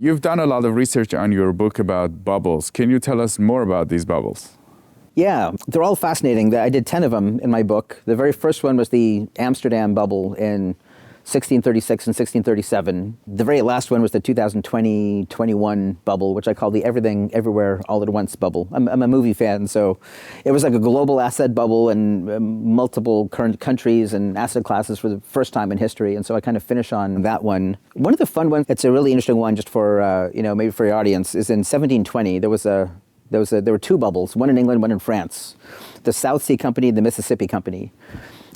You've done a lot of research on your book about bubbles. Can you tell us more about these bubbles? Yeah, they're all fascinating. I did 10 of them in my book. The very first one was the Amsterdam bubble in 1636 and 1637. The very last one was the 2020-21 bubble, which I call the everything, everywhere, all at once bubble. I'm a movie fan, so it was like a global asset bubble in multiple current countries and asset classes for the first time in history. And so I kind of finish on that one. One of the fun ones, it's a really interesting one just for, maybe for your audience, is in 1720, there were two bubbles, one in England, one in France. The South Sea Company and the Mississippi Company.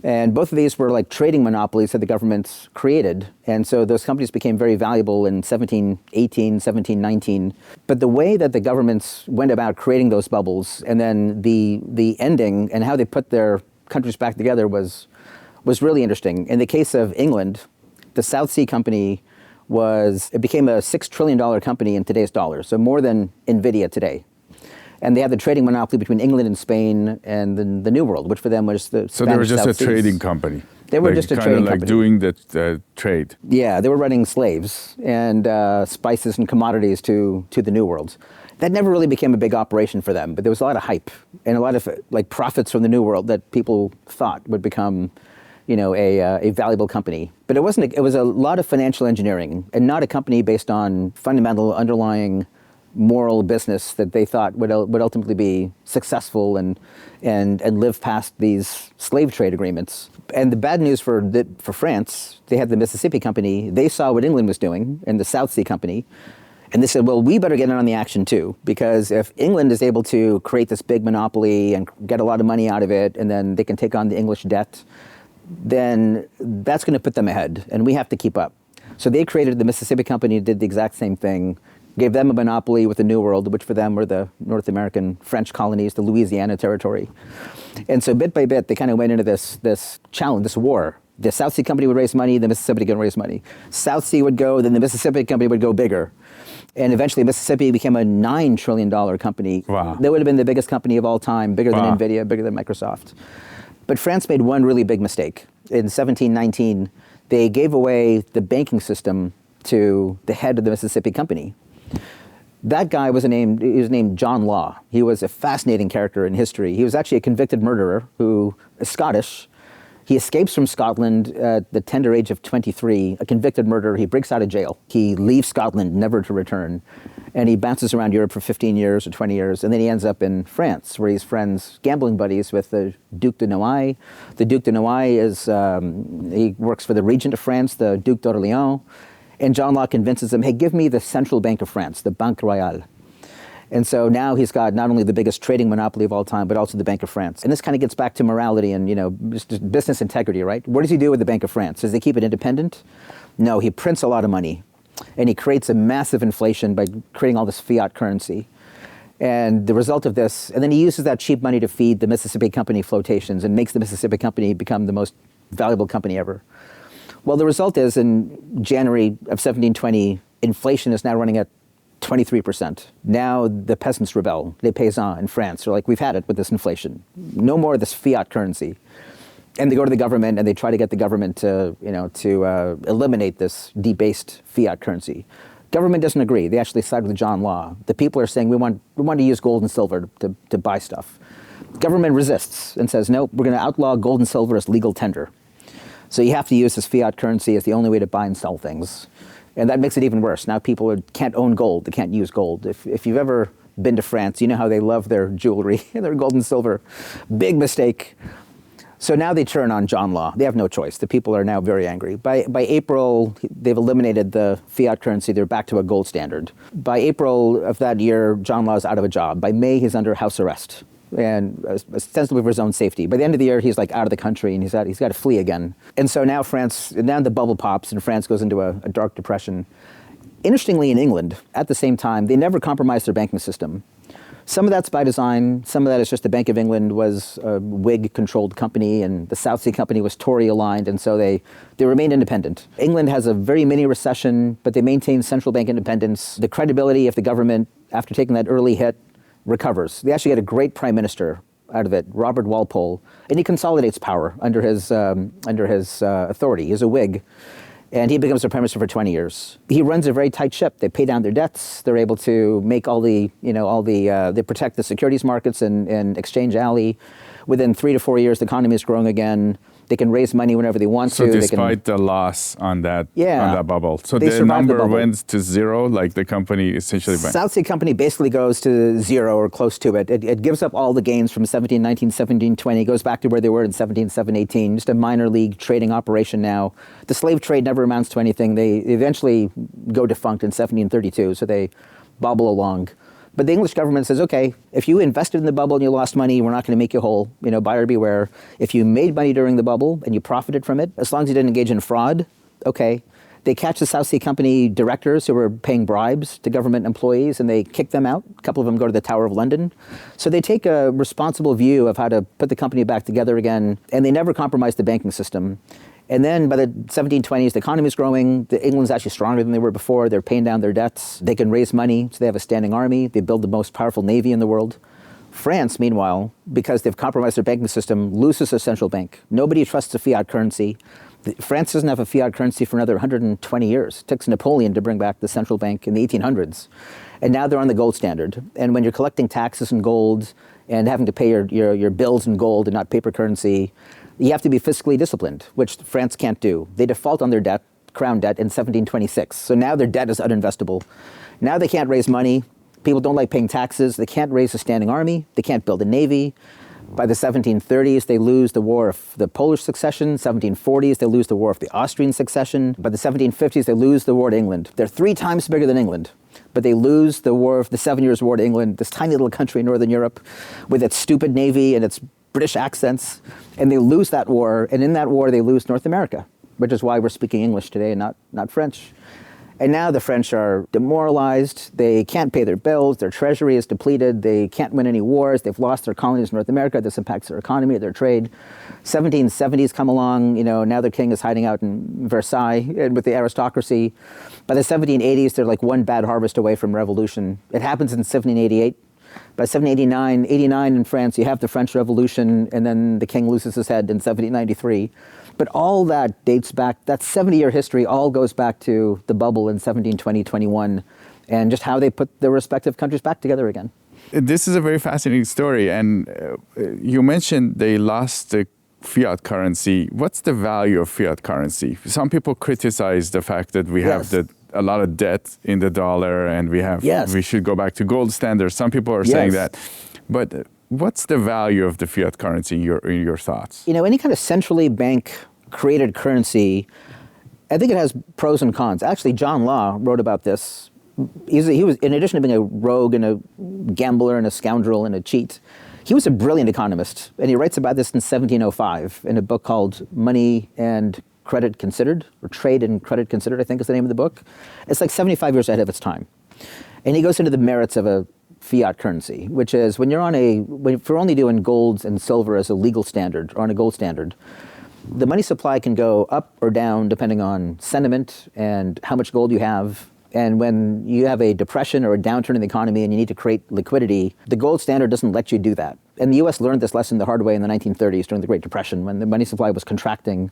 And both of these were like trading monopolies that the governments created. And so those companies became very valuable in 1718, 1719. But the way that the governments went about creating those bubbles and then the ending and how they put their countries back together was really interesting. In the case of England, the South Sea Company became a $6 trillion company in today's dollars, so more than NVIDIA today. And they had the trading monopoly between England and Spain and the New World, which for them was the So they were just a trading company. They were just a trading company. Kind of like doing the trade. Yeah, they were running slaves and spices and commodities to the New World. That never really became a big operation for them, but there was a lot of hype and a lot of like profits from the New World that people thought would become, a valuable company. But it wasn't. It was a lot of financial engineering and not a company based on fundamental underlying moral business that they thought would ultimately be successful and live past these slave trade agreements. And the bad news for France, they had the Mississippi Company. They saw what England was doing and the South Sea Company. And they said, well, we better get in on the action too, because if England is able to create this big monopoly and get a lot of money out of it, and then they can take on the English debt, then that's going to put them ahead, and we have to keep up. So they created the Mississippi Company, did the exact same thing, gave them a monopoly with the New World, which for them were the North American French colonies, the Louisiana territory. And so bit by bit, they kind of went into this challenge, this war. The South Sea Company would raise money, the Mississippi would raise money. South Sea would go, then the Mississippi Company would go bigger. And eventually Mississippi became a $9 trillion company. Wow. That would have been the biggest company of all time, bigger than NVIDIA, bigger than Microsoft. But France made one really big mistake. In 1719, they gave away the banking system to the head of the Mississippi Company. That guy was named John Law. He was a fascinating character in history. He was actually a convicted murderer who is Scottish. He escapes from Scotland at the tender age of 23, a convicted murderer. He breaks out of jail. He leaves Scotland, never to return. And he bounces around Europe for 15 years or 20 years. And then he ends up in France, where he's gambling buddies with the Duc de Noailles. The Duc de Noailles he works for the Regent of France, the Duc d'Orléans. And John Law convinces him, hey, give me the Central Bank of France, the Banque Royale. And so now he's got not only the biggest trading monopoly of all time, but also the Bank of France. And this kind of gets back to morality and, just business integrity, right? What does he do with the Bank of France? Does he keep it independent? No, he prints a lot of money. And he creates a massive inflation by creating all this fiat currency. And the result of this, and then he uses that cheap money to feed the Mississippi Company flotations and makes the Mississippi Company become the most valuable company ever. Well, the result is in January of 1720, inflation is now running at 23%. Now the peasants rebel. Les paysans in France. They're like, we've had it with this inflation. No more of this fiat currency. And they go to the government and they try to get the government to eliminate this debased fiat currency. Government doesn't agree. They actually side with John Law. The people are saying we want to use gold and silver to buy stuff. Government resists and says, no, we're going to outlaw gold and silver as legal tender. So you have to use this fiat currency as the only way to buy and sell things. And that makes it even worse. Now people can't own gold. They can't use gold. If you've ever been to France, you know how they love their jewelry and their gold and silver. Big mistake. So now they turn on John Law. They have no choice. The people are now very angry. By April, they've eliminated the fiat currency. They're back to a gold standard. By April of that year, John Law is out of a job. By May, he's under house arrest and ostensibly for his own safety. By the end of the year, he's like out of the country and he's got to flee again. And so now the bubble pops and France goes into a dark depression. Interestingly, in England, at the same time, they never compromised their banking system. Some of that's by design. Some of that is just the Bank of England was a Whig-controlled company and the South Sea Company was Tory-aligned, and so they remained independent. England has a very mini recession, but they maintain central bank independence. The credibility of the government, after taking that early hit, recovers. They actually get a great prime minister out of it, Robert Walpole, and he consolidates power under his authority. He's a Whig. And he becomes a prime minister for 20 years. He runs a very tight ship. They pay down their debts. They're able to make they protect the securities markets and Exchange Alley. Within 3 to 4 years, the economy is growing again. They can raise money whenever they want so to. So despite the loss on that bubble, so the number went to zero, like the company essentially went. South Sea Company basically goes to zero or close to it. It gives up all the gains from 1719, 1720, goes back to where they were in 1718, just a minor league trading operation now. The slave trade never amounts to anything. They eventually go defunct in 1732, so they bobble along. But the English government says, okay, if you invested in the bubble and you lost money, we're not going to make you whole. Buyer beware. If you made money during the bubble and you profited from it, as long as you didn't engage in fraud, okay. They catch the South Sea Company directors who were paying bribes to government employees and they kick them out. A couple of them go to the Tower of London. So they take a responsible view of how to put the company back together again, and they never compromise the banking system. And then by the 1720s, the economy is growing. England's actually stronger than they were before. They're paying down their debts. They can raise money, so they have a standing army. They build the most powerful navy in the world. France, meanwhile, because they've compromised their banking system, loses their central bank. Nobody trusts a fiat currency. France doesn't have a fiat currency for another 120 years. It took Napoleon to bring back the central bank in the 1800s. And now they're on the gold standard. And when you're collecting taxes in gold and having to pay your bills in gold and not paper currency, you have to be fiscally disciplined, which France can't do. They default on their debt, crown debt, in 1726. So now their debt is uninvestable. Now they can't raise money. People don't like paying taxes. They can't raise a standing army. They can't build a navy. By the 1730s, they lose the War of the Polish Succession. 1740s, they lose the War of the Austrian Succession. By the 1750s, they lose the war to England. They're 3 times bigger than England, but they lose the War of the 7 Years' War to England, this tiny little country in Northern Europe with its stupid navy and its British accents, and they lose that war, and in that war, they lose North America, which is why we're speaking English today and not French. And now the French are demoralized. They can't pay their bills. Their treasury is depleted. They can't win any wars. They've lost their colonies in North America. This impacts their economy, their trade. 1770s come along. Now their king is hiding out in Versailles with the aristocracy. By the 1780s, they're like one bad harvest away from revolution. It happens in 1788. By 1789 in France, you have the French Revolution, and then the king loses his head in 1793. But all that dates back, that 70-year history all goes back to the bubble in 1720-21 and just how they put their respective countries back together again. This is a very fascinating story. And you mentioned they lost the fiat currency. What's the value of fiat currency? Some people criticize the fact that we have a lot of debt in the dollar and we should go back to gold standards. Some people are saying that. But what's the value of the fiat currency in your thoughts? Any kind of centrally bank-created currency, I think it has pros and cons. Actually, John Law wrote about this. He was, in addition to being a rogue and a gambler and a scoundrel and a cheat, he was a brilliant economist. And he writes about this in 1705 in a book called Money and Credit Considered, or Trade and Credit Considered, I think is the name of the book. It's like 75 years ahead of its time. And he goes into the merits of a fiat currency, which is if we're only doing gold and silver as a legal standard or on a gold standard, the money supply can go up or down depending on sentiment and how much gold you have. And when you have a depression or a downturn in the economy and you need to create liquidity, the gold standard doesn't let you do that. And the US learned this lesson the hard way in the 1930s during the Great Depression when the money supply was contracting.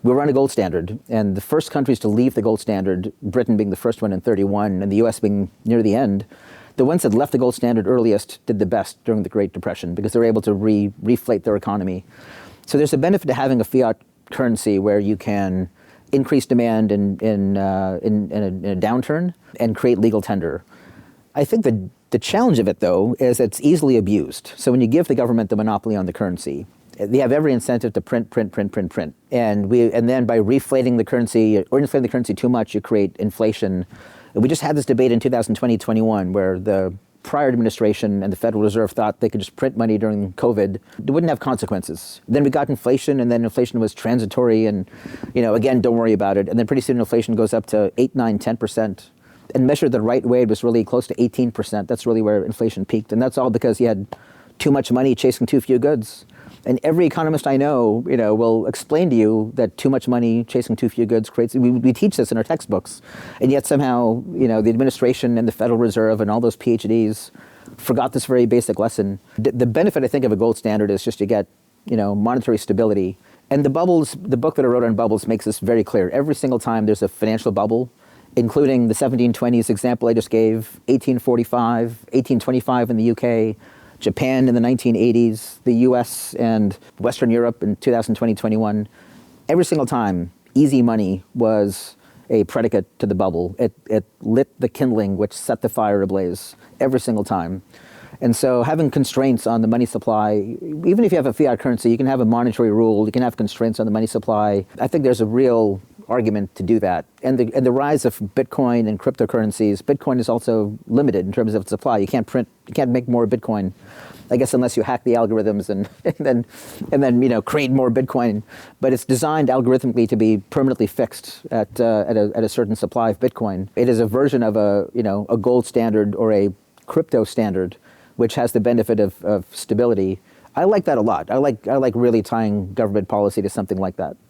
We were on a gold standard, and the first countries to leave the gold standard, Britain being the first one in 31 and the US being near the end, the ones that left the gold standard earliest did the best during the Great Depression because they were able to reflate their economy. So there's a benefit to having a fiat currency where you can increase demand in a downturn and create legal tender. I think the challenge of it, though, is it's easily abused. So when you give the government the monopoly on the currency, they have every incentive to print. And then by reflating the currency or inflating the currency too much, you create inflation. We just had this debate in 2020-21 where the prior administration and the Federal Reserve thought they could just print money during COVID. It wouldn't have consequences. Then we got inflation, and then inflation was transitory, and again, don't worry about it. And then pretty soon inflation goes up to 8, 9, 10%. And measured the right way, it was really close to 18%. That's really where inflation peaked. And that's all because you had too much money chasing too few goods. And every economist I know, will explain to you that too much money chasing too few goods creates. We teach this in our textbooks, and yet somehow, the administration and the Federal Reserve and all those PhDs forgot this very basic lesson. The benefit, I think, of a gold standard is just to get, monetary stability And the bubbles, the book that I wrote on bubbles makes this very clear. Every single time there's a financial bubble, including the 1720s example I just gave, 1845, 1825 in the UK, Japan in the 1980s, the US and Western Europe in 2020-21. Every single time, easy money was a predicate to the bubble. It lit the kindling which set the fire ablaze every single time. And so having constraints on the money supply, even if you have a fiat currency, you can have a monetary rule, you can have constraints on the money supply. I think there's a real argument to do that. And the rise of Bitcoin and cryptocurrencies, Bitcoin is also limited in terms of its supply. You can't make more Bitcoin, I guess, unless you hack the algorithms and then create more Bitcoin. But it's designed algorithmically to be permanently fixed at a certain supply of Bitcoin. It is a version of a gold standard or a crypto standard, which has the benefit of stability. I like that a lot. I like really tying government policy to something like that.